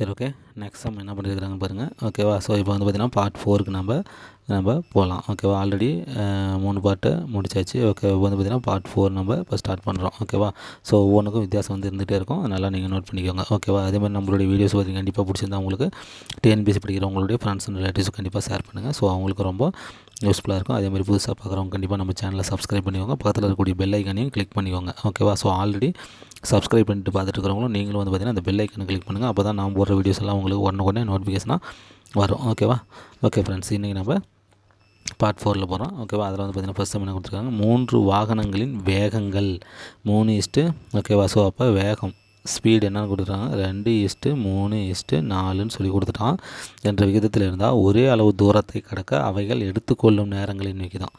சரி, okay. Next sum என்ன பண்ணியிருக்கிறாங்கன்னு பாருங்கள். ஓகேவா? ஸோ இப்போ வந்து பார்த்திங்கன்னா பார்ட் 4க்கு நம்ம போகலாம். ஓகேவா? ஆல்ரெடி 3 பார்ட்டு முடிச்சாச்சு. ஓகே, இப்போ வந்து பார்த்திங்கன்னா பார்ட் 4 நம்ம இப்போ ஸ்டார்ட் பண்ணுறோம். ஓகேவா? ஸோ ஒவ்வொன்றுக்கும் வித்தியாசம் வந்து இருந்துகிட்டே இருக்கும். அதனால் நீங்கள் நோட் பண்ணிக்கோங்க. ஓகேவா? அதேமாதிரி நம்மளுடைய வீடியோஸ் பார்த்திங்கன்னா கண்டிப்பாக பிடிச்சிருந்தா உங்களுக்கு டிஎன்பிஎஸ்சி படிக்கிறவங்களுடைய ஃப்ரெண்ட்ஸ் அண்ட் ரிலேட்டிவ்ஸ் கண்டிப்பாக ஷேர் பண்ணுங்கள். ஸோ அவங்களுக்கு ரொம்ப யூஸ்ஃபுல்லாக இருக்கும். அதேமாதிரி புதுசாக பார்க்குறவங்க கண்டிப்பாக நம்ம சேனலை சப்ஸ்கிரைப் பண்ணிக்கோங்க. பக்கத்தில் இருக்கக்கூடிய பெல் ஐக்கானையும் கிளிக் பண்ணிக்கோங்க. ஓகேவா? ஸோ ஆல்ரெடி சப்ஸ்கிரைப் பண்ணிட்டு பார்த்துட்டு இருக்கிறவங்களும் நீங்களும் வந்து பார்த்திங்கன்னா அந்த பெல் ஐக்கனை கிளிக் பண்ணுங்கள். அப்போ தான் நான் போடுற வீடியோஸ் எல்லாம் உங்களுக்கு உடனே நோட்டிஃபிகேஷனாக வரும். ஓகேவா? ஓகே ஃப்ரெண்ட்ஸ், இன்றைக்கி நம்ம பார்ட் 4ல் போகிறோம். ஓகேவா? அதில் வந்து பார்த்திங்கன்னா ஃபஸ்ட் என்ன கொடுத்துருக்காங்க, 3 வாகனங்களின் வேகங்கள் 3 ஓகேவா? ஸோ அப்போ வேகம் ஸ்பீடு என்னென்னு கொடுத்துட்டாங்க, 2:3:4ன்னு சொல்லி கொடுத்துட்டான். என்ற விகிதத்தில் இருந்தால் ஒரே அளவு தூரத்தை கடக்க அவைகள் எடுத்துக்கொள்ளும் நேரங்களின் விகிதம்.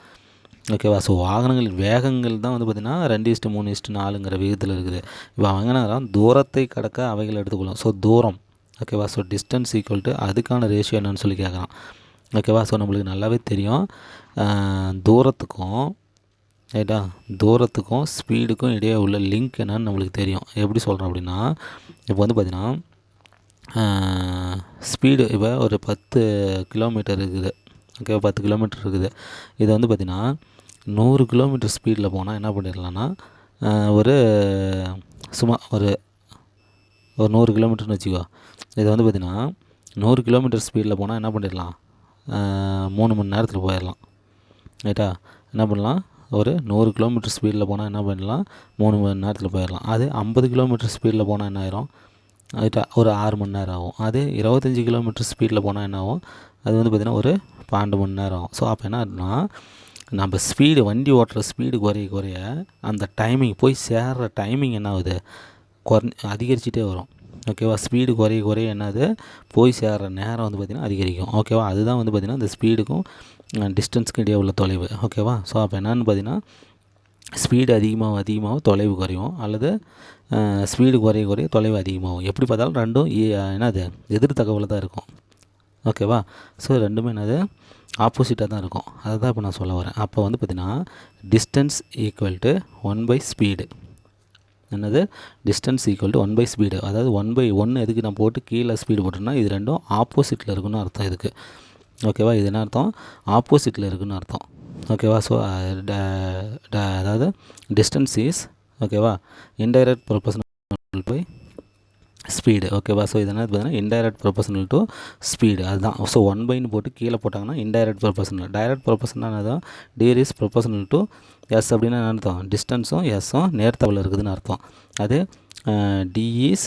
ஓகேவா? ஸோ வாகனங்களின் வேகங்கள் தான் வந்து பார்த்திங்கன்னா 2:3:4ங்கிற விகிதத்தில் இருக்குது. இப்போ அவங்க என்ன தூரத்தை கடக்க அவைகள் எடுத்துக்கொள்ளும். ஸோ தூரம். ஓகேவா? ஸோ டிஸ்டன்ஸ் ஈக்குவல் டு அதுக்கான ரேஷியோ என்னன்னு சொல்லி கேட்குறான். ஓகேவா? ஸோ நம்மளுக்கு நல்லாவே தெரியும், தூரத்துக்கும் ரைட்டா, தூரத்துக்கும் ஸ்பீடுக்கும் இடையே உள்ள லிங்க் என்னன்னு நம்மளுக்கு தெரியும். எப்படி சொல்கிறோம் அப்படின்னா, இப்போ வந்து பார்த்திங்கன்னா ஸ்பீடு இப்போ ஒரு 10 கிலோமீட்டர் இருக்குது. ஓகே, 10 கிலோமீட்டர் இருக்குது. இது வந்து பார்த்திங்கன்னா 100 கிலோமீட்டர் ஸ்பீடில் போனால் என்ன பண்ணிடலான்னா, ஒரு சும்மா ஒரு 100 கிலோமீட்டர்னு வச்சுக்கோ. இது வந்து பார்த்திங்கன்னா 100 கிலோமீட்டர் ஸ்பீடில் போனால் என்ன பண்ணிடலாம், 3 மணி நேரத்தில் போயிடலாம். ரைட்டா? என்ன பண்ணலாம், ஒரு 100 கிலோமீட்டர் ஸ்பீடில் போனால் என்ன பண்ணலாம், 3 மணி நேரத்தில் போயிடலாம். அது 50 கிலோமீட்டர் ஸ்பீடில் போனால் என்ன ஆயிரும், ரைட்டா, ஒரு 6 மணி நேரம் ஆகும். அது 25 கிலோமீட்டர் ஸ்பீடில் போனால் என்ன ஆகும், அது வந்து பார்த்திங்கன்னா ஒரு 12 மணி நேரம் ஆகும். ஸோ அப்போ என்ன ஆகுதுன்னா, நம்ம ஸ்பீடு வண்டி ஓட்டுற ஸ்பீடு குறைய அந்த டைமிங் போய் சேர்கிற டைமிங் என்ன ஆகுது, அதிகரிச்சுட்டே வரும். ஓகேவா? ஸ்பீடு குறைய என்னது, போய் சேர்கிற நேரம் வந்து பார்த்திங்கன்னா அதிகரிக்கும். ஓகேவா? அதுதான் வந்து பார்த்திங்கன்னா இந்த ஸ்பீடுக்கும் டிஸ்டன்ஸுக்கும் இடையே உள்ள தொலைவு. ஓகேவா? ஸோ அப்போ என்னென்னு பார்த்திங்கன்னா, ஸ்பீடு அதிகமாக தொலைவு குறையும், அல்லது ஸ்பீடு குறைய தொலைவு அதிகமாகும். எப்படி பார்த்தாலும் ரெண்டும் என்னது எதிர் தகவல் தான் இருக்கும். ஓகேவா? ஸோ ரெண்டுமே என்னது ஆப்போசிட்டாக தான் இருக்கும். அதை தான் இப்போ நான் சொல்ல வரேன். அப்போ வந்து பார்த்திங்கன்னா டிஸ்டன்ஸ் ஈக்குவல் டு 1/ஸ்பீடு. என்னது, டிஸ்டன்ஸ் ஈக்குவல் டு 1/ஸ்பீடு. அதாவது 1/1 எதுக்கு நான் போட்டு கீழே ஸ்பீடு போட்டேன்னா, இது ரெண்டும் ஆப்போசிட்டில் இருக்குன்னு அர்த்தம் இதுக்கு. ஓகேவா? இது என்ன அர்த்தம், ஆப்போசிட்டில் இருக்குன்னு அர்த்தம். ஓகேவா? ஸோ அதாவது டிஸ்டன்ஸ் இஸ், ஓகேவா, இன்டைரக்ட் ப்ரொபோர்ஷனல் பை ஸ்பீடு. ஓகேவா? ஸோ இதனால் பார்த்தீங்கன்னா இன்டைரக்ட் ப்ரொபோர்ஷனல் டு ஸ்பீடு. அதுதான். ஸோ 1/ன்னு போட்டு கீழே போட்டாங்கன்னா இன்டைரக்ட் ப்ரொபோர்ஷனல். டைரக்ட் ப்ரொபோர்ஷனல் தான் DR is proportional to S அப்படின்னா என்ன அர்த்தம், டிஸ்டன்ஸும் எஸ்ஸும் நேர்த்தவில் இருக்குதுன்னு அர்த்தம். அது டி இஸ்,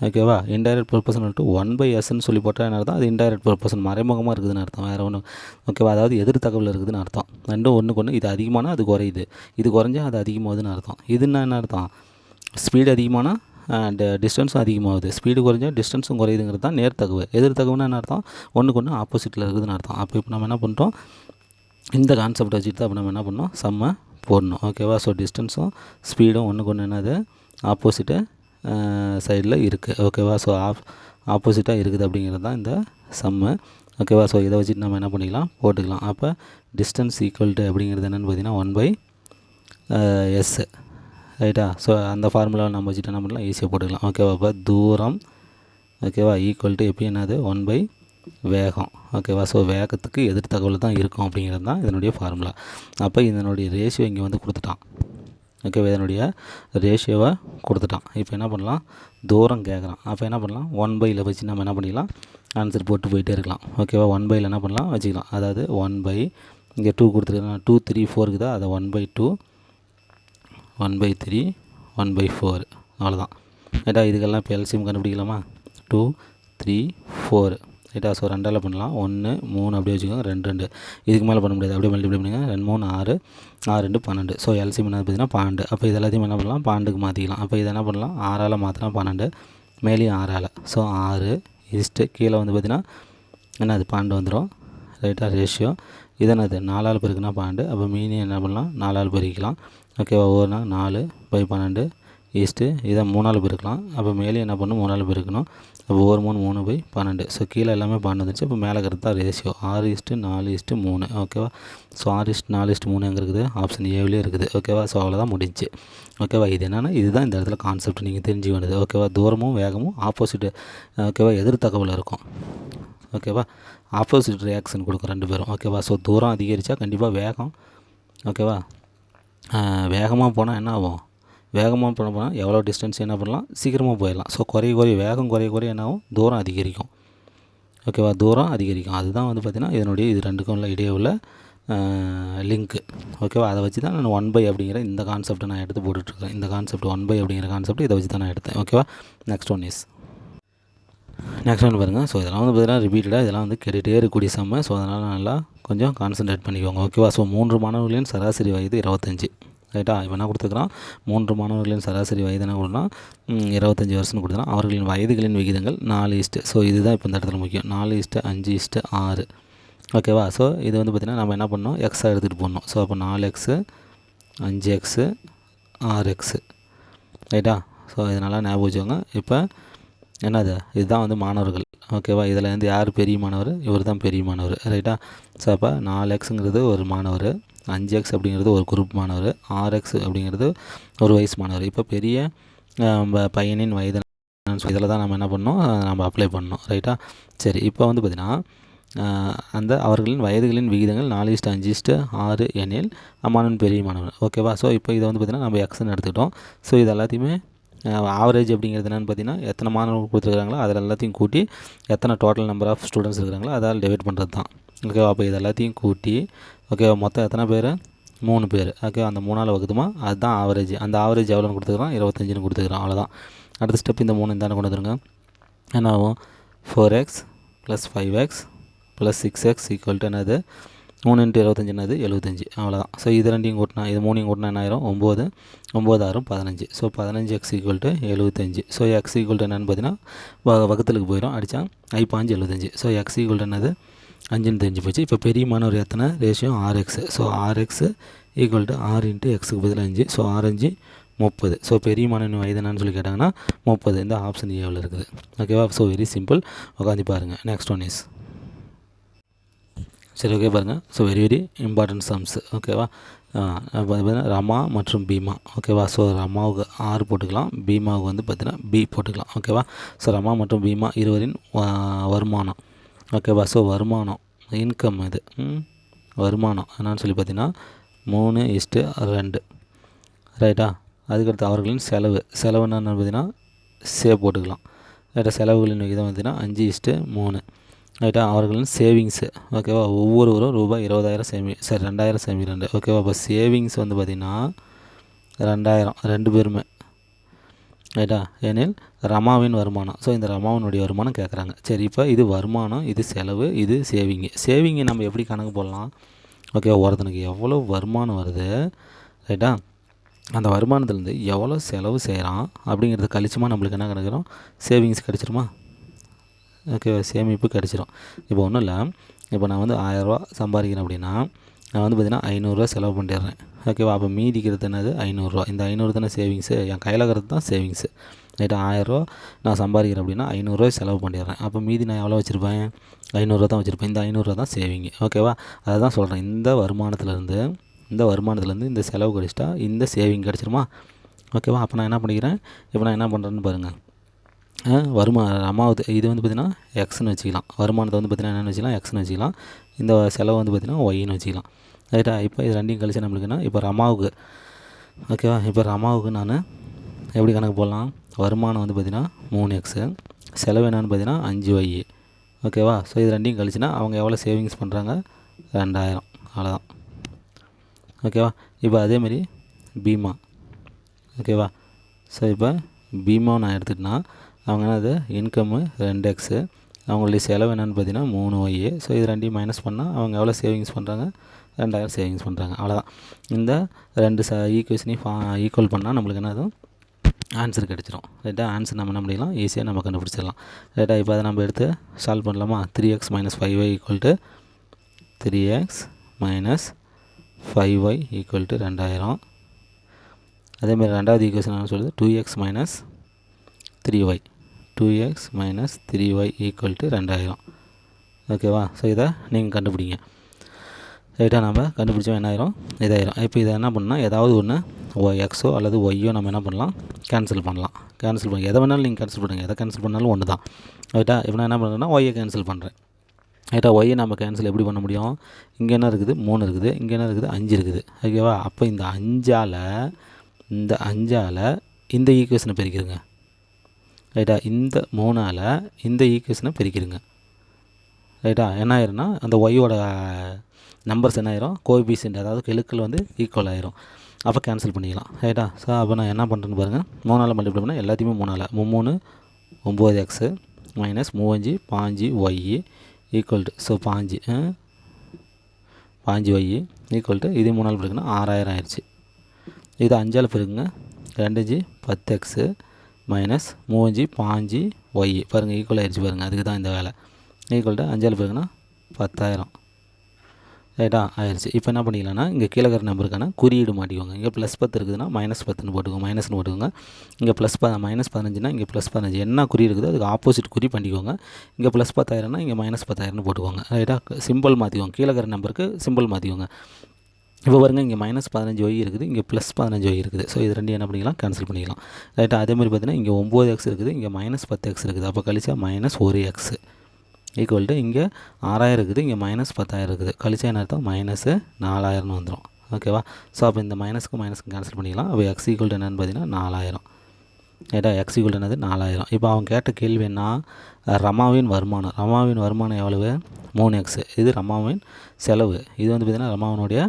ஓகேவா, இன்டைரக்ட் ப்ரொபோர்ஷனல் டு 1/sன்னு சொல்லி போட்டால் என்ன அர்த்தம், அது இன்டைரக்ட் ப்ரொபோர்ஷன் மறைமுகமாக இருக்குதுன்னு அர்த்தம், வேறு ஒன்று. ஓகேவா? அதாவது எதிர் தகவல் இருக்குதுன்னு அர்த்தம். ரெண்டும் ஒன்றுக்கு ஒன்று, இது அதிகமானால் அது குறையுது, இது குறைஞ்சால் அது அதிகமாகுதுன்னு அர்த்தம். இதுன்னா என்ன அர்த்தம், ஸ்பீடு அதிகமானால் டிஸ்டன்ஸும் அதிகமாகுது, ஸ்பீடு குறைஞ்சால் டிஸ்டன்ஸும் குறையுதுங்கிறது தான் நேர்த்தகவல். எதிர் தகவல்னா என்ன அர்த்தம், ஒன்றுக்கு ஒன்று ஆப்போசிட்டில் இருக்குதுன்னு அர்த்தம். அப்போ இப்போ நம்ம என்ன பண்ணுறோம், இந்த கான்செப்ட் வச்சுட்டு தான் அப்போ நம்ம என்ன பண்ணோம், செம்ம போடணும். ஓகேவா? ஸோ டிஸ்டன்ஸும் ஸ்பீடும் ஒன்றுக்கு ஒன்று என்னது ஆப்போசிட்டு சைடில் இருக்குது. ஓகேவா? ஸோ ஆப்போசிட்டாக இருக்குது அப்படிங்கிறது தான் இந்த சம்மு. ஓகேவா? ஸோ இதை வச்சுட்டு நம்ம என்ன பண்ணிக்கலாம், போட்டுக்கலாம். அப்போ டிஸ்டன்ஸ் ஈக்குவல் டு அப்படிங்கிறது என்னென்னு பார்த்தீங்கன்னா 1/s. ரைட்டா? ஸோ அந்த ஃபார்முலாவை நம்ம வச்சுட்டு என்ன பண்ணலாம், ஈஸியாக போட்டுக்கலாம். ஓகேவா? அப்போ தூரம், ஓகேவா, ஈக்குவல் டு எப்படி என்னது 1/ வேகம். ஓகேவா? ஸோ வேகத்துக்கு எதிர் தகவல் தான் இருக்கும் அப்படிங்கிறது தான் இதனுடைய ஃபார்முலா. அப்போ இதனுடைய ரேஷியோ இங்கே வந்து கொடுத்துட்டான். ஓகேவா? இதனுடைய ரேஷியோவை கொடுத்துட்டான். இப்போ என்ன பண்ணலாம், தூரம் கேட்குறான். அப்போ என்ன பண்ணலாம், 1/ல வச்சு நம்ம என்ன பண்ணிக்கலாம், ஆன்சர் போட்டு போயிட்டே இருக்கலாம். ஓகேவா? 1/ல என்ன பண்ணலாம் வச்சுக்கலாம். அதாவது 1/, இங்கே 2 கொடுத்துருக்காங்க, 2 3 4 இருக்குதா, அதை 1/2 1/3 1/4 அவ்வளோதான். ரைட்டா? இதுக்கெல்லாம் இப்போ எல்சிஎம் கண்டுபிடிக்கலாமா, 2 3 4. ரைட்டா? ஸோ 2ஆல் பண்ணலாம், 1 3 அப்படியே வச்சுக்கோங்க, 2 2. இதுக்கு மேலே பண்ண முடியாது, அப்படியே மல்டிப்ளை பண்ணுங்க, 2 3 6 6 2 12. ஸோ எல்சிஎம் என்ன பார்த்தீங்கன்னா 12. அப்போ இது எல்லாத்தையும் என்ன பண்ணலாம், 12க்கு மாற்றிக்கலாம். அப்போ இதை என்ன பண்ணலாம், 6ஆல் மாற்றினா 12, மேலேயும் 6ஆல். ஸோ 6 கீழே வந்து பார்த்திங்கன்னா என்ன, அது 12 வந்துடும். ரைட்டாக? ரேஷியோ இது என்னது, 4ஆல் பெருக்குனா 12. அப்போ மீனியம் என்ன பண்ணலாம், 4ஆல் பெருக்கலாம். ஓகேவா? ஒவ்வொரு 4/12 ஈஸ்ட்டு இதை 3ஆல் பெருக்கலாம். அப்போ மேலே என்ன பண்ணணும் 3ஆல் பெருக்கணும். அப்போ 1 3 3/12. ஸோ கீழே எல்லாமே 12 வந்துச்சு. இப்போ மேலே இருக்கிறது தான் ரேஷியோ 6:4:3. ஓகேவா. ஸோ 6:4:3 எங்கே இருக்குது? ஆப்ஷன் ஏவிலே இருக்குது. ஓகேவா. ஸோ அவ்வளோதான் முடிஞ்சு. ஓகேவா. இது என்னென்னா இதுதான் இந்த இடத்துல கான்செப்ட் நீங்கள் தெரிஞ்சு வேணுது. ஓகேவா. தூரமும் வேகமும் ஆப்போசிட்டு ஓகேவா எதிர் தகவல் இருக்கும். ஓகேவா. ஆப்போசிட் ரியாக்ஷன் கொடுக்கும் 2 பேரும். ஓகேவா. ஸோ தூரம் அதிகரித்தா கண்டிப்பாக வேகம். ஓகேவா. வேகமாக போனால் என்ன ஆகும்? வேகமாக போனால் எவ்வளோ டிஸ்டன்ஸ் என்ன பண்ணலாம்? சீக்கிரமாக போயிடலாம். ஸோ குறைய வேகம் குறைய என்ன ஆகும்? தூரம் அதிகரிக்கும். ஓகேவா. தூரம் அதிகரிக்கும். அதுதான் வந்து பார்த்திங்கன்னா இதனுடைய இது 2க்கும் உள்ள இடையே உள்ள லிங்க்கு. ஓகேவா. அதை வச்சு தான் நான் 1/, அப்படிங்கிற இந்த கான்செப்ட்டை நான் எடுத்து போட்டுட்ருக்கேன். இந்த கான்செப்ட் 1/, அப்படிங்கிற கான்செப்ட் இதை வச்சு தான் நான் எடுத்தேன். ஓகேவா. நெக்ஸ்ட் ஒன் பாருங்கள். ஸோ இதெல்லாம் வந்து பார்த்திங்கன்னா ரிப்பீட்டடாக இதெல்லாம் வந்து கேட்டுகிட்டே இருக்கக்கூடிய சம்ம. ஸோ அதனால் நல்லா கொஞ்சம் கான்சன்ட்ரேட் பண்ணிக்கோங்க. ஓகேவா. ஸோ 3 மாணவர்களின் சராசரி வயது 25. ரைட்டா. இப்போ என்ன கொடுத்துருக்குறான்? 3 மாணவர்களின் சராசரி வயது என்ன கொடுக்குறான்? 25 வருஷம்னு கொடுத்துறான். அவர்களின் வயதுகளின் விகிதங்கள் 4. ஸோ இதுதான் இப்போ இந்த இடத்துல முக்கியம். 4:5:6. ஓகேவா. ஸோ இது வந்து பார்த்திங்கன்னா நம்ம என்ன பண்ணோம்? எக்ஸாக எடுத்துகிட்டு போடணும். ஸோ அப்போ 4x 5x 6x. ரைட்டா. ஸோ இதனால் ஞாபகம் வச்சுக்கோங்க. இப்போ என்னது? இதுதான் வந்து மாணவர்கள். ஓகேவா. இதில் வந்து யார் பெரிய மாணவர்? இவர் தான் பெரிய மாணவர். ரைட்டா. ஸோ அப்போ 4xங்கிறது ஒரு மாணவர், 5x அப்படிங்கிறது ஒரு குரூப் மாணவர், 6x அப்படிங்கிறது ஒரு வயசு மாணவர். இப்போ பெரிய பையனின் வயது இதில் தான் நம்ம என்ன பண்ணோம்? நம்ம அப்ளை பண்ணோம். ரைட்டா. சரி. இப்போ வந்து பார்த்திங்கன்னா அந்த அவர்களின் வயதுகளின் விகிதங்கள் 4:5:6 எனில் அம்மானன் பெரிய மாணவர். ஓகேவா. ஸோ இப்போ இதை வந்து பார்த்திங்கன்னா நம்ம எக்ஸ்ன்னு எடுத்துக்கிட்டோம். ஸோ இது எல்லாத்தையுமே ஆவரேஜ் அப்படிங்கிறது என்னென்னு பார்த்தீங்கன்னா எத்தனை மாணவர்கள் கொடுத்துருக்காங்களோ அதில் எல்லாத்தையும் கூட்டி எத்தனை டோட்டல் நம்பர் ஆஃப் ஸ்டூடெண்ட்ஸ் இருக்கிறாங்களோ அதால் டிவைட் பண்ணுறது தான். ஓகேவா. அப்போ இது எல்லாத்தையும் கூட்டி ஓகேவா மொத்தம் எத்தனை பேர்? 3 பேர். ஓகே. அந்த 3ஆல் வகுத்துமா அதுதான் ஆவரேஜ். அந்த ஆவரேஜ் எவ்வளோன்னு கொடுத்துருக்கான்? 25ன்னு கொடுத்துருக்கான். அவ்வளோதான். அடுத்த ஸ்டெப் இந்த 3 இந்தாண்ட கொண்டு வந்துருங்க. என்ன ஆகும்? 4x + 5x + 6x = என்னது? 3 × 25 என்னது? 75. அவ்வளோதான். ஸோ இது 2ஐயும் கூட்டினா இது 3ஐயும் கூட்டினா என்ன ஆயிரும்? 9 9 6 15. So 15x = 75. ஸோ x = என்னென்னு பார்த்தீங்கன்னா வகுத்தலுக்கு போயிடும். அடித்தா I5 75. ஸோ x = என்னது? 5ன்னு தெரிஞ்சு போச்சு. இப்போ பெரிய மாணவர் எத்தனை? Ratio 6x. ஸோ 6x = 6 × x-க்கு பதில் 5. ஸோ 6×5 30. ஸோ பெரிய மாணவன் வயது என்னன்னு சொல்லி கேட்டாங்கன்னா 30. இந்த ஆப்ஷன் ஏவில் இருக்குது. ஓகேவா. So very simple. உட்காந்து பாருங்கள். நெக்ஸ்ட் ஒன் இஸ் சரி. ஓகே பாருங்கள். So very important sums. ஓகேவா. பார்த்தீங்கன்னா ரமா மற்றும் பீமா. ஓகேவா. ஸோ ரமாவுக்கு 6 போட்டுக்கலாம், பீமாவுக்கு வந்து பார்த்தீங்கன்னா B போட்டுக்கலாம். ஓகேவா. ஸோ ரமா மற்றும் பீமா இருவரின் வருமானம். ஓகேவா. ஸோ வருமானம் இன்கம் இது வருமானம் என்னன்னு சொல்லி பார்த்தீங்கன்னா 3:2. ரைட்டா. அதுக்கடுத்து அவர்களின் செலவு என்னென்னு பார்த்தீங்கன்னா போட்டுக்கலாம். ரைட்டா. செலவுகளின் விகிதம் பார்த்தீங்கன்னா 5:3. ரைட்டா. அவர்களின் சேவிங்ஸு. ஓகேவா. ஒவ்வொருவரும் ரூபாய் 20,000 சேமிக்கிறாங்க. ஓகேவா. இப்போ சேவிங்ஸ் வந்து பார்த்திங்கன்னா 2000 2 பேருமே. ரைட்டா. ஏனில் ரமாவின் வருமானம். ஸோ இந்த ரமாவினுடைய வருமானம் கேட்குறாங்க. சரி. இப்போ இது வருமானம், இது செலவு, இது சேவிங்கு நம்ம எப்படி கணக்கு போடலாம்? ஓகேவா. ஒருத்தனுக்கு எவ்வளோ வருமானம் வருது? ரைட்டா. அந்த வருமானத்துலேருந்து எவ்வளோ செலவு செய்கிறான் அப்படிங்கிறத கழிச்சுமா நம்மளுக்கு என்ன கிடைக்கிறோம்? சேவிங்ஸ் கிடச்சிருமா? ஓகேவா. சேமிப்பு கிடச்சிரும். இப்போ ஒன்றும் இல்லை. இப்போ நான் வந்து 1000 சம்பாதிக்கிறேன் அப்படின்னா நான் வந்து பார்த்திங்கன்னா 500 செலவு பண்ணிடுறேன். ஓகேவா. அப்போ மீதிக்கிறது என்னது? 500. இந்த 500 தானே சேவிங்ஸு. என் கையில் இருக்கிறது தான் சேவிங்ஸு. ரைட்டா. 1000 நான் சம்பாதிக்கிறேன் அப்படின்னா 500 செலவு பண்ணிடுறேன். அப்போ மீதி நான் எவ்வளோ வச்சுருப்பேன்? 500 தான் வச்சுருப்பேன். இந்த 500 தான் சேவிங்கு. ஓகேவா. அதை தான் சொல்கிறேன். இந்த வருமானத்துலேருந்து இந்த செலவு கிடச்சிட்டா இந்த சேவிங் கிடச்சிருமா? ஓகேவா. அப்போ நான் என்ன பண்ணிக்கிறேன்? இப்போ நான் என்ன பண்ணுறேன்னு பாருங்கள். அம்மாவது இது வந்து பார்த்திங்கன்னா எக்ஸ்ன்னு வச்சுக்கலாம். வருமானத்தை வந்து பார்த்திங்கன்னா என்னென்னு வச்சுக்கலாம்? எக்ஸ்ன்னு வச்சுக்கலாம். இந்த செலவு வந்து பார்த்திங்கன்னா ஒய்ன்னு வச்சுக்கலாம். ரைட்டா. இப்போ இது 2ஐயும் கழிச்சு நம்மளுக்குன்னா இப்போ ரமாவுக்கு. ஓகேவா. இப்போ ரமாவுக்கு நான் எப்படி கணக்கு போடலாம்? வருமானம் வந்து பார்த்திங்கன்னா 3x, செலவு என்னென்னு பார்த்திங்கன்னா 5y. ஓகேவா. ஸோ இது 2ஐயும் கழிச்சுன்னா அவங்க எவ்வளோ சேவிங்ஸ் பண்ணுறாங்க? 2000. அவ்வளோதான். ஓகேவா. இப்போ அதேமாரி பீமா. ஓகேவா. ஸோ இப்போ பீமா நான் எடுத்துகிட்டேன்னா அவங்க என்னது? இன்கம்மு 2x, அவங்களுடைய செலவு என்னென்னு பார்த்தீங்கன்னா 3y. ஸோ இது 2ஐயும் மைனஸ் பண்ணால் அவங்க எவ்வளோ சேவிங்ஸ் பண்ணுறாங்க? 2000 சேவிங்ஸ் பண்ணுறாங்க. அவ்வளோதான். இந்த 2 ஈக்குவேஷனையும் ஈக்குவல் பண்ணால் நம்மளுக்கு என்னது? ஆன்சர் கிடச்சிரும். ரைட்டா. ஆன்சர் நம்ம என்ன பண்ணிடலாம்? ஈஸியாக நம்ம கண்டுபிடிச்சிடலாம். ரைட்டா. இப்போ அதை நம்ம எடுத்து சால்வ் பண்ணலாமா? 3x - 5y = 3x - 5y = 2000. அதேமாதிரி ரெண்டாவது ஈக்குவேஷன் என்ன சொல்லுது 2x minus 3y 2x minus 3y equal to 2000. ஓகேவா? ஸோ இதை நீங்கள் கண்டுபிடிங்க. ரைட்டாக நம்ம கண்டுபிடிச்சோம் என்ன ஆயிரும், இதாயிரும். இப்போ இதை என்ன பண்ணால் ஏதாவது ஒன்று எக்ஸோ அல்லது ஒய்யோ நம்ம என்ன பண்ணலாம், கேன்சல் பண்ணலாம். கேன்சல் பண்ணி எதை வேணாலும் நீங்கள் கேன்சல் பண்ணுங்கள், எதை கேன்சல் பண்ணாலும் ஒன்று தான். ரைட்டா? இப்போ நான் என்ன பண்ணுறேன்னா ஒய்யை கேன்சல் பண்ணுறேன். ரைட்டா? ஒய்யை நம்ம கேன்சல் எப்படி பண்ண முடியும், இங்கே என்ன இருக்குது 3 இருக்குது, இங்கே என்ன இருக்குது 5 இருக்குது. ஓகேவா? அப்போ இந்த 5ஆல் இந்த ஈக்குவேஷனை பிரிக்கிறங்க. ரைட்டா? இந்த 3ஆல் இந்த ஈக்குவேஷனை பிரிக்கிறங்க. ரைட்டா? என்ன ஆயிரும்னா அந்த ஒய்யோட நம்பர்ஸ் என்ன ஆயிரும், கோஎஃபிஷியன்ட் அதாவது கெழுக்கள் வந்து ஈக்குவல் ஆயிரும். அப்போ கேன்சல் பண்ணிக்கலாம். ரைட்டா? ஸோ அப்போ நான் என்ன பண்ணுறேன்னு பாருங்கள், 3ஆல் மல்டிப்ளை பண்ணால் எல்லாத்தையுமே 3ஆல் 3 9x minus 35 5y equal to, so 5y equal to இது 3ஆல் பிறகுனா 6000 ஆயிடுச்சு. இது 5ஆல் பிறகுங்க 2 10x மைனஸ் 35 5y பாருங்கள் ஈக்குவல் ஆயிடுச்சு பாருங்கள். அதுக்கு தான் இந்த வேலை. ஈக்குவல் டு 5ஆல் பிறகுனா 10,000. ரைட்டா? ஆயிடுச்சு. இப்போ என்ன பண்ணிக்கலாம்னா இங்கே கீழே இருக்கிற நம்பருக்கான குறியீடு மாட்டிக்கோங்க. இங்கே +10 இருக்குதுன்னா -10ன்னு போட்டுக்கோங்க, மைனஸ்னு போட்டுக்கோங்க. இங்கே -15னா இங்கே +15 என்ன குறி இருக்குதோ அதுக்கு ஆப்போசிட் குறி பண்ணிக்கோங்க. இங்கே +10,000னா இங்கே -10,000ன்னு போட்டுக்கோங்க. ரைட்டா? சிம்பிள் மாற்றிக்கோங்க, கீழே இருக்கிற நம்பருக்கு சிம்பிள் மாற்றிக்கோங்க. இப்போ பாருங்கள் இங்கே -15y இருக்குது, இங்கே +15y இருக்குது. ஸோ இது ரெண்டு என்ன பண்ணிக்கலாம், கேன்சல் பண்ணிக்கலாம். ரைட்டா? அதேமாதிரி பார்த்தீங்கன்னா இங்கே 9x இருக்குது, இங்கே -10x இருக்குது. அப்போ கழிச்சா -1x ஈக்குவல் டு இங்கே 6000 இருக்குது, இங்கே -10,000 இருக்குது. கழிச்சா என்ன அர்த்தம், -4000ன்னு வந்துடும். ஓகேவா? ஸோ அப்போ இந்த மைனஸ்க்கு கேன்சல் பண்ணிக்கலாம். அப்போ x ஈக்குவல் டு என்னென்னு பார்த்தீங்கன்னா 4000. ரைட்டா? x ஈக்குவல் டு என்னது 4000. இப்போ அவங்க கேட்ட கேள்வி என்ன, ரமாவின் வருமானம் எவ்வளவு 3x. இது ரமாவின் செலவு. இது வந்து பார்த்திங்கன்னா ரமாவினுடைய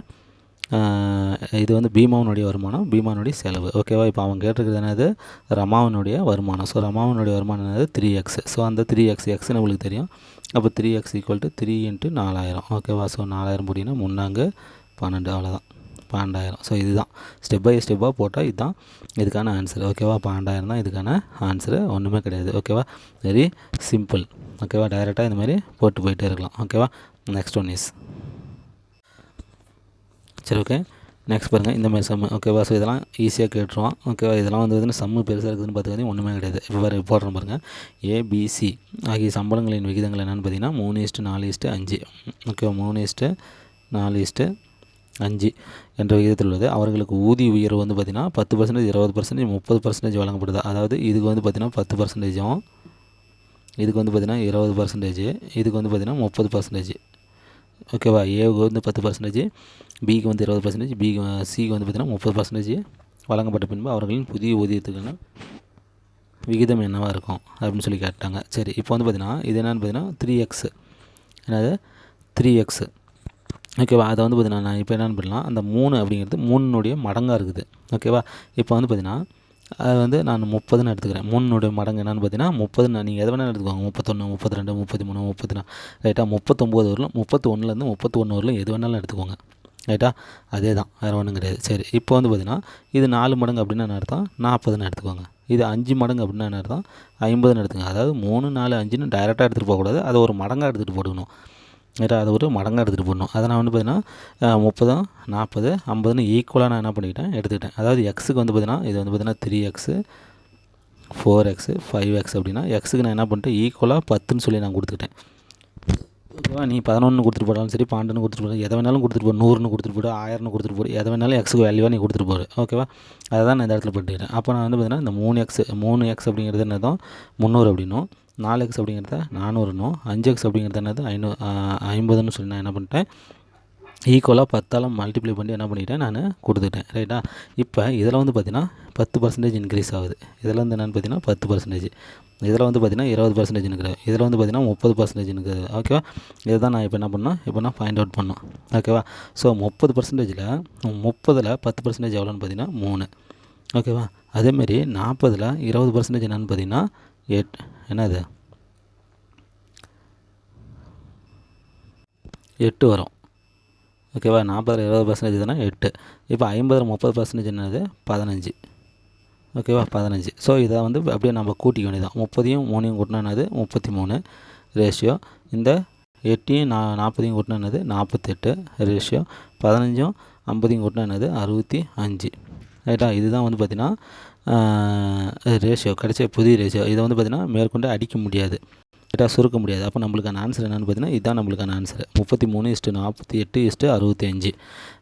இது வந்து பீமாவனுடைய வருமானம், பீமாவனுடைய செலவு. ஓகேவா? இப்போ அவங்க கேட்டிருக்கிறது என்னது, ரமாவனுடைய வருமானம். ஸோ ரமாவனுடைய வருமானம் என்னது 3x. ஸோ அந்த 3x எக்ஸ்னு நம்மளுக்கு தெரியும். அப்போ 3x ஈக்குவல் டு 3 × 4000. ஓகேவா? ஸோ 4000 போட்டிங்கன்னா 3×12 அவ்வளோதான் 12000. ஸோ இதுதான் ஸ்டெப் பை ஸ்டெப்பாக போட்டால் இதுதான் இதுக்கான ஆன்சர். ஓகேவா? 12000 தான் இதுக்கான ஆன்சரு, ஒன்றுமே கிடையாது. ஓகேவா? Very simple. ஓகேவா? டைரெக்டாக இந்த மாதிரி போட்டு போயிட்டே இருக்கலாம். ஓகேவா? நெக்ஸ்ட் ஒன் இஸ் சரி. ஓகே, நெக்ஸ்ட் பாருங்கள் இந்த மாதிரி சம்மு. ஓகேவா? ஸோ இதெல்லாம் ஈஸியாக கேட்டுருவான். ஓகேவா? இதெல்லாம் வந்து சம்மு பெருசாக இருக்குதுன்னு பார்த்துக்காதீங்க, ஒன்றுமே கிடையாது. இப்போ வேறு போடுறோம் பாருங்கள், ஏபிசி ஆகிய சம்பளங்களின் விகிதங்கள் என்னென்னு பார்த்தீங்கன்னா 3:4:5. ஓகேவா? 3:4:5 என்ற விகிதத்தில் உள்ளது. அவர்களுக்கு ஊதிய உயர்வு வந்து பார்த்திங்கன்னா 10%, 20%, 30% வழங்கப்படுது. அதாவது இதுக்கு வந்து பார்த்திங்கன்னா 10%, இதுக்கு வந்து பார்த்திங்கன்னா 20%, இதுக்கு வந்து பார்த்திங்கன்னா 30%. ஓகேவா? ஏவுக்கு வந்து 10%, பிக்கு வந்து 20%, சிக்கு வந்து பார்த்திங்கன்னா 30% வழங்கப்பட்ட பின்பு அவர்களின் புதிய ஊதியத்துக்கான விகிதம் என்னவாக இருக்கும் அப்படின்னு சொல்லி கேட்டாங்க. சரி, இப்போ வந்து பார்த்திங்கன்னா இது என்னென்னு பார்த்தீங்கன்னா 3x. என்னது 3x. ஓகேவா? அதை வந்து பார்த்திங்கன்னா நான் இப்போ என்னென்னு பண்ணலாம், அந்த 3 அப்படிங்கிறது 3னுடைய மடங்காக இருக்குது. ஓகேவா? இப்போ வந்து பார்த்திங்கன்னா அது வந்து நான் 30ன்னு எடுத்துக்கிறேன். 3னுடைய மடங்கு என்னென்னு பார்த்தீங்கன்னா 30. நீங்கள் எதை வேணாலும் எடுத்துக்கோங்க, 31, 32, 33, 34. ரைட்டா? 39 வரலும், 31லேருந்து 31 வரலும் எது வேணாலும் எடுத்துக்கோங்க. ரைட்டா? அதே தான், வேறு ஒன்றும் கிடையாது. சரி, இப்போ வந்து பார்த்திங்கன்னா இது 4 மடங்கு அப்படின்னா என்ன அர்த்தம், 40ன்னு எடுத்துக்கோங்க. இது 5 மடங்கு அப்படின்னா என்ன அர்த்தம், 50ன்னு எடுத்துக்கோங்க. அதாவது 3, 4, 5ன்னு டைரெக்டாக எடுத்துகிட்டு போகக்கூடாது, அதை ஒரு மடங்காக எடுத்துகிட்டு போட்டுக்கணும். ரைட்டா? அதை ஒரு மடங்காக எடுத்துகிட்டு போடணும். அதை நான் வந்து பார்த்திங்கன்னா 30, 40, 50ன்னு ஈக்குவலாக நான் என்ன எடுத்துக்கிட்டேன். அதாவது எக்ஸுக்கு வந்து பார்த்திங்கன்னா இது வந்து பார்த்திங்கன்னா 3x, 4x, 5x அப்படின்னா எக்ஸுக்கு நான் என்ன பண்ணிட்டேன், ஈக்குவலாக 10ன்னு சொல்லி நான் கொடுத்துக்கிட்டேன். ஓகேவா? நீ 11 கொடுத்துட்டு போட்டாலும் சரி, 12 கொடுத்துட்டு போட, எதை வேணாலும் கொடுத்துட்டு போடு, 100ன்னு கொடுத்துட்டு போடு, 1000ன்னு கொடுத்துட்டு போடு, எதை வேணாலும் எக்ஸுக்கு வேல்யூவாக நீ கொடுத்துட்டு போடு. ஓகேவா? அதை தான் நான் இந்த இடத்துல பண்ணிக்கிறேன். அப்போ நான் வந்து பார்த்திங்கன்னா இந்த 3x அப்படிங்கிறது என்னதும் 300 அப்படின்னும், 4x அப்படிங்கிறத 400ன்னும், 5x அப்படிங்கிறது என்னது 50ன்னு சொல்லி நான் என்ன பண்ணிட்டேன், ஈக்குவலாக 10ஆல் மல்டிப்ளை பண்ணி என்ன பண்ணிட்டேன், நான் கொடுத்துட்டேன். ரைட்டா? இப்போ இதில் வந்து பார்த்திங்கன்னா 10% இன்க்ரீஸ் ஆகுது. இதில் வந்து என்னென்னு பார்த்தீங்கன்னா 10%, இதில் வந்து பார்த்திங்கன்னா 20% இருக்குது, இதில் வந்து பார்த்திங்கன்னா 30% இருக்குது. ஓகேவா? இதை தான் நான் இப்போ என்ன பண்ணேன், இப்போ நான் ஃபைண்ட் அவுட் பண்ணோம். ஓகேவா? ஸோ 30%ல் 10% எவ்வளோன்னு பார்த்தீங்கன்னா 3. ஓகேவா? அதேமாரி 40ல் 20% என்னென்னு பார்த்தீங்கன்னா 8. என்னது 8 வரும். ஓகேவா? 40ல் 20% தானே 8. இப்போ 50ல் 30% என்னது 15. ஓகேவா? 15. ஸோ இதை வந்து அப்படியே நம்ம கூட்டிக்க வேண்டியதான். 30யும் 3யும் கூட்டினா என்னது 33 ரேஷியோ. இந்த 8யும் 40யும் கூட்டினா என்னது 48 ரேஷியோ. 15ம் 50யும் கூட்டினா என்னது 65. ரைட்டா. இதுதான் வந்து பார்த்திங்கன்னா ரேஷியோ, கிடைச்ச புதிய ரேஷியோ. இதை வந்து பார்த்திங்கன்னா மேற்கொண்டு அடிக்க முடியாது, ரைட்டா, சுருக்க முடியாது. அப்போ நம்மளுக்கான ஆன்சர் என்னென்னு பார்த்தீங்கன்னா இதுதான் நம்மளுக்கான ஆன்சர். 33:48:65,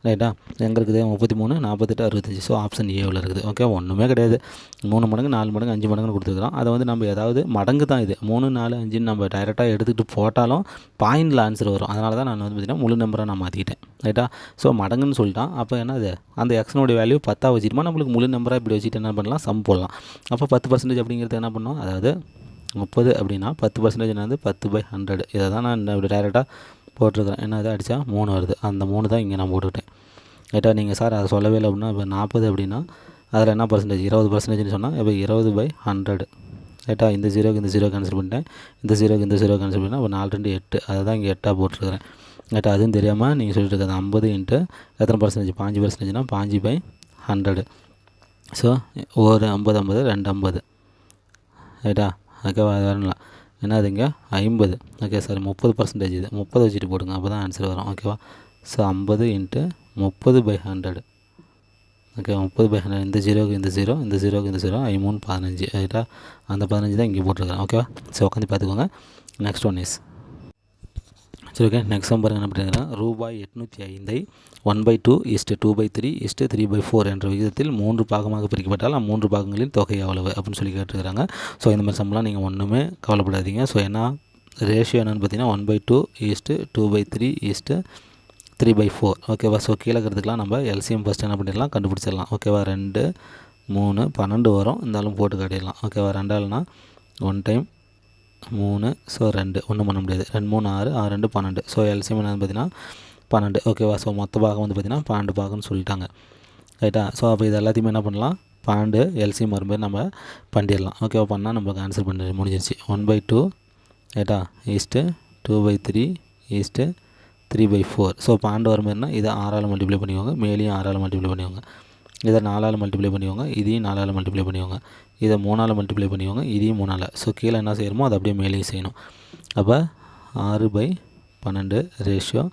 ரைட்டா. எங்கே இருக்குது? 33, 48, 65. ஸோ ஆப்ஷன் ஏவில் இருக்குது. ஓகே, ஒன்றுமே கிடையாது. 3 மடங்கு, 4 மடங்கு, 5 மடங்குன்னு கொடுத்துருக்குறோம். அதை வந்து நம்ம ஏதாவது மடங்கு தான் இது 3, 4, 5ன்னு நம்ம டைரெக்டாக எடுத்துகிட்டு போட்டாலும் பாயிண்டில் ஆன்சர் வரும். அதனால தான் நான் வந்து பார்த்திங்கன்னா முழு நம்பராக நான் மாற்றிக்கிட்டேன், ரைட்டா. ஸோ மடங்குன்னு சொல்லிட்டான். அப்போ என்னது, அந்த எக்ஸனுடைய வேல்யூ 10 வச்சுட்டுமா நம்மளுக்கு முழு நம்பராக இப்படி வச்சுட்டு என்ன பண்ணலாம், சம் போடலாம். அப்போ 10% அப்படிங்கிறது என்ன பண்ணோம், அதாவது 30 அப்படின்னா 10% என்னது 10/100. இதை தான் நான் இப்படி டைரெக்டாக போட்டிருக்கிறேன். என்ன அது அடித்தா 3 வருது. அந்த 3 தான் இங்கே நான் போட்டுக்கிட்டேன், ரைட்டா. நீங்கள் சார் அதை சொல்லவே இல்லை அப்படின்னா, இப்போ 40 அப்படின்னா அதில் என்ன பர்சன்டேஜ், 20%ன்னு சொன்னால் இப்போ 20/100, ரைட்டா. இந்த 0க்கு இந்த 0 கேன்சல் பண்ணிட்டேன், இந்த 0க்கு இந்த 0 கேன்சல் பண்ணால் இப்போ 4 2 8. அதை தான் இங்கே 8ஆக போட்டிருக்கிறேன், ரைட்டா. அதுவும் தெரியாமல் நீங்கள் சொல்லிட்டு இருக்கிறது 50 இன்ட்டு எத்தனை பர்சன்டேஜ், 5%னா 5/100. ஸோ ஒரு 50 50 2 50, ரைட்டா. ஓகேவா. அது வரலாம் என்ன இங்கே 50. Okay sir 30%. இது 30 வச்சுட்டு போடுங்க, அப்போ தான் ஆன்சர் வரும். ஓகேவா. So 50 into 30/100. ஓகே, 30/100. இந்த 0க்கு இந்த 0, இந்த 0க்கு இந்த 0, 3 15, ரைட்டா. அந்த 15 தான் இங்கே போட்டிருக்கிறேன். ஓகேவா. ஸோ உட்காந்து பார்த்துக்கோங்க. நெக்ஸ்ட் ஒன் இஸ் சரி. ஓகே, நெக்ஸ்ட் சம் பாருங்க. என்ன பண்ணிங்கன்னா, ரூபாய் 805ஐ 1/2:2/3:3/4 என்ற விகிதத்தில் 3 பாகமாக பிரிக்கப்பட்டால் 3 பாகங்களின் தொகை எவ்வளவு அப்படின்னு சொல்லி கேட்டுருக்காங்க. ஸோ இந்த மாதிரி சம்பளம் நீங்கள் ஒன்றுமே கவலைப்படாதீங்க. ஸோ என்ன ரேஷியோ என்னென்னு பார்த்தீங்கன்னா 1/2:2/3:4. ஓகேவா. ஸோ கீழே இருக்கிறதுக்கெலாம் நம்ம எல்சிஎம் ஃபஸ்ட் என்ன பண்ணிடலாம், கண்டுபிடிச்சிடலாம். ஓகேவா. 2 3 12 வரும், இருந்தாலும் போட்டு காட்டிடலாம். ஓகேவா. 2ஆல்னா 1 டைம் 3, ஸோ 2 ஒன்றும் பண்ண முடியாது. 2 3 6, 6 2 12. ஸோ எல்சிஎம் என்னன்னு பார்த்தீங்கன்னா 12. ஓகேவா. ஸோ மொத்த பாகம் வந்து பார்த்திங்கன்னா 12 பாகம்னு சொல்லிட்டாங்க, ரைட்டா. ஸோ அப்போ இது எல்லாத்தையுமே என்ன பண்ணலாம், 12 எல்சிஎம் வரும்போது நம்ம பண்ணிடலாம். ஓகேவா. பண்ணால் நம்மளுக்கு ஆன்சர் பண்ணி முடிஞ்சிருச்சு. 1/2, ரைட்டா, ஈஸ்ட்டு 2/3 ஈஸ்ட்டு 3/4. ஸோ 12 வரும்போதுனா இதை 6ஆல் மல்டிப்ளை பண்ணிக்கோங்க, மேலேயும் 6ஆல் மல்டிப்ளை பண்ணிக்கோங்க, இதை 4ஆல் மல்டிப்ளை பண்ணிக்கோங்க, இதையும் 4ஆல் மல்டிப்ளை பண்ணிக்கோங்க, இதை 3ஆல் மல்டிப்ளை பண்ணிக்கோங்க, இதையும் 3ஆல். ஸோ கீழே என்ன செய்யணுமோ அதை அப்படியே மேலேயும் செய்யணும். அப்போ 6/12 ரேஷியோ,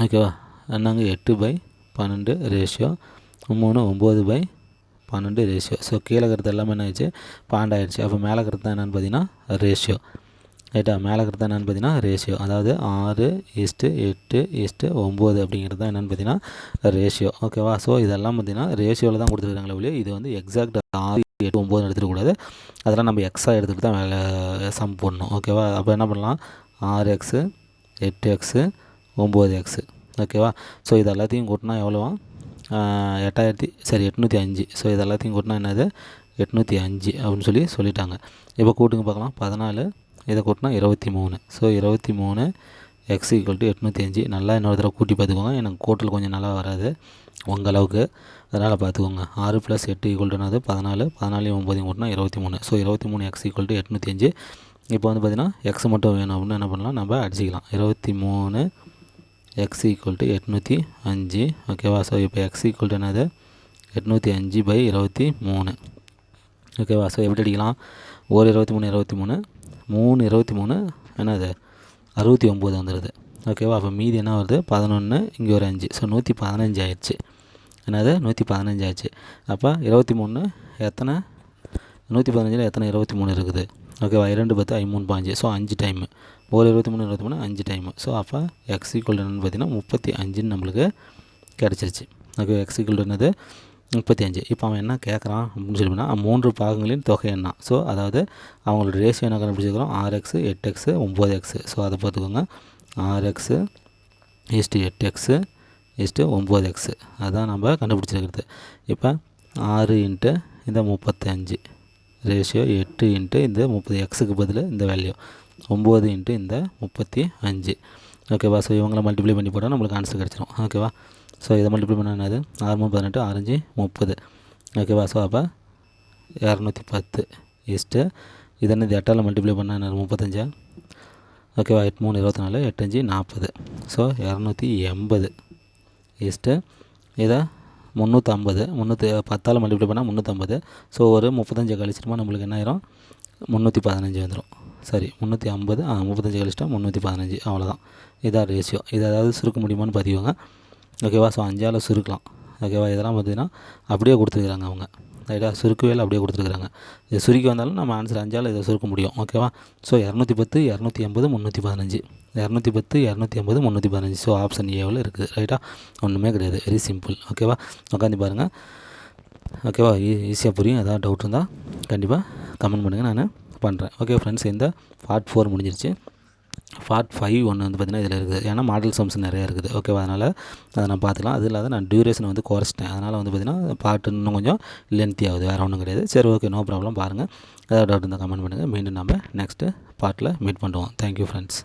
ஓகேவா. என்னங்க 8/12 ரேஷியோ, 3 9/12 ரேஷியோ. ஸோ கீழே இருக்கிறது எல்லாமே என்ன ஆயிடுச்சு, 12 ஆயிடுச்சு. அப்போ மேலே இருக்கிறது தான் என்னென்னு பார்த்தீங்கன்னா ரேஷியோ, ரைட்டா. மேலே இருக்கிறது தான் என்னென்னு பார்த்தீங்கன்னா ரேஷியோ, அதாவது 6:8:9 அப்படிங்கிறது தான் என்னென்னு பார்த்தீங்கன்னா ரேஷியோ. ஓகேவா. ஸோ இதெல்லாம் பார்த்தீங்கன்னா ரேஷியோவில் தான் கொடுத்துருக்காங்களே ஒழிய இது வந்து எக்ஸாக்ட் 6 8 9 எடுத்துக்கூடாது. அதெல்லாம் நம்ம எக்ஸாக எடுத்துகிட்டு தான் வேலை சம் போடணும். ஓகேவா. அப்போ என்ன பண்ணலாம், 6x 8x 9x. ஓகேவா. ஸோ இது எல்லாத்தையும் கூட்டினா எவ்வளோவா, 805. ஸோ இது எல்லாத்தையும் கூட்டினா என்னது 805 அப்படின்னு சொல்லிட்டாங்க. இப்போ கூட்டுங்க பார்க்கலாம். 14 இதை கூட்டினா 23. So 23 x = 805. நல்லா இன்னொரு தடவை கூட்டி பார்த்துக்கோங்க. எனக்கு கூட்டல் கொஞ்சம் நல்லா வராது உங்கள் அளவுக்கு, அதனால் பார்த்துக்கோங்க. 6 + 8 = 14. 14 9 கூட்டினா 23. So 23 x = 805. இப்போ வந்து பார்த்திங்கன்னா எக்ஸ் மட்டும் வேணும் அப்படின்னு என்ன பண்ணலாம், நம்ம அடிச்சிக்கலாம். 23 x = 805. ஓகேவா. ஸோ இப்போ x = என்னது 805/23. ஓகேவா. ஸோ எப்படி அடிக்கலாம், 1 23 23, 3 23, என்னது 69 வந்துடுது. ஓகேவா. அப்போ மீதி என்ன வருது 11, இங்கே ஒரு 5. ஸோ 115 ஆயிடுச்சு. என்னது 115 ஆயிடுச்சு. அப்போ 23 எத்தனை, 115 எத்தனை 23 இருக்குது. ஓகேவா. 2 10 3 5. ஸோ 5 டைமு, ஒரு 23 5 டைமு. ஸோ அப்போ x = என்னென்னு பார்த்தீங்கன்னா 35ன்னு நம்மளுக்கு கிடச்சிருச்சு. ஓகே. x = என்னது 35. இப்போ அவன் என்ன கேட்குறான் அப்படின்னு சொல்லினா 3 பாகங்களின் தொகை என்ன. ஸோ அதாவது அவங்களோட ரேஷியோ என்ன கண்டுபிடிச்சிருக்கிறோம், 6x 8x 9x. ஸோ அதை பார்த்துக்கோங்க. 6x 8x 9x அதுதான் நம்ம கண்டுபிடிச்சிருக்கிறது. இப்போ 6 இன்ட்டு இந்த 35 ரேஷியோ, 8 இன்ட்டு இந்த 30 எக்ஸுக்கு பதில் இந்த வேல்யூ, 9 இன்ட்டு இந்த 35. ஓகேவா. ஸோ இவங்களை மல்டிப்ளை பண்ணி போட்டால் நம்மளுக்கு ஆன்சர் கிடச்சிரும். ஓகேவா. ஸோ இதை மல்டிப்ளை பண்ணால் என்னது 6 3 18 6 5 30. ஓகேவா. ஸோ அப்போ 210 ஈஸ்ட்டு இது என்னது 8ஆல் மல்டிப்ளை பண்ணால் என்ன 35. ஓகேவா. 8 3 24, 8 5 40. ஸோ 280 ஈஸ்ட்டு இதை 350, 10ஆல் மல்டிப்ளை பண்ணால் 350. ஸோ ஒரு 35 கழிச்சிட்டோமா நம்மளுக்கு என்ன ஆயிரும் 315 வந்துடும். சரி 350, 35 கழிச்சிட்டா 315. அவ்வளோதான். இதான் ரேஷியோ. இது அதாவது சுருக்க முடியுமான்னு பார்த்துக்கோங்க. ஓகேவா. ஸோ 5ஆல் சுருக்கலாம். ஓகேவா. இதெல்லாம் பார்த்திங்கன்னா அப்படியே கொடுத்துருக்குறாங்க அவங்க, ரைட்டாக சுருக்கவேல அப்படியே கொடுத்துருக்குறாங்க. இது சுருக்கி வந்தாலும் நம்ம ஆன்சர் 5ஆல் இதை சுருக்க முடியும். ஓகேவா. ஸோ 210, 280, 315, 210, 280, 315. ஸோ ஆப்ஷன் ஏவில் இருக்குது. ரைட்டாக, ஒன்றுமே கிடையாது, வெரி சிம்பிள். ஓகேவா, உட்காந்து பாருங்கள். ஓகேவா, ஈஸியாக புரியும். எதாவது டவுட் இருந்தால் கண்டிப்பாக கமெண்ட் பண்ணுங்கள், நான் பண்ணுறேன். ஓகே ஃப்ரெண்ட்ஸ், இந்த பார்ட் 4 முடிஞ்சிருச்சு. பார்ட் 5 ஒன்று வந்து பார்த்திங்கன்னா இதில் இருக்குது. ஏன்னா மாடல் சம்ஸ் நிறையா இருக்குது. ஓகேவா, அதனால் அதை நான் பார்த்துக்கலாம். அது இல்லாத நான் டியூரேஷன் வந்து குறைச்சிட்டேன். அதனால் வந்து பார்த்திங்கன்னா பார்ட் இன்னும் கொஞ்சம் லென்த்தி ஆகுது, வேறு ஒன்றும் கிடையாது. சரி, ஓகே, நோ ப்ராப்ளம். பாருங்கள், ஏதாவது டவுட் இருந்தால் கமெண்ட் பண்ணுங்கள். மீண்டும் நம்ம நெக்ஸ்ட்டு பார்ட்டில் மீட் பண்ணுவோம். Thank you friends.